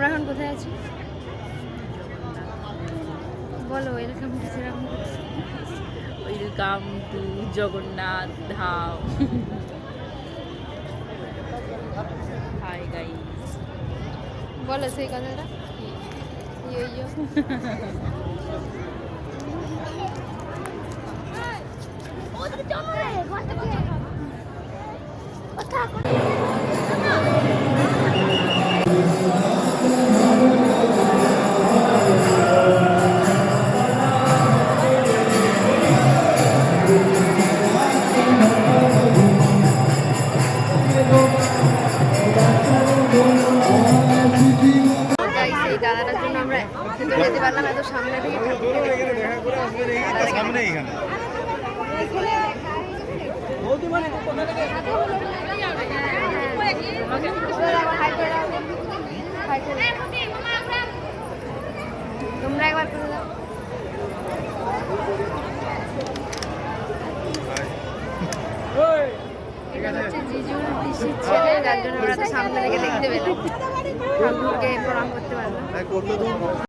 আমরা এখন কোথায় আছি বলো? ওয়েলকাম টু সেরকম welcome to Jagannath Dham. Hi guys, বলো সেই কথাটা। ইয়ো ইয়ো এই দাদাটার জন্য আমরা ভেতরে যেতে পারলাম এত সামনে থেকে। তোমরা একবার করে দাও। এটা হচ্ছে জিজুর পিসির ছেলে, যার জন্য আমরা তো সামনে থেকে দেখতে পেলাম, ঠাকুরকে প্রণাম করতে পারলাম।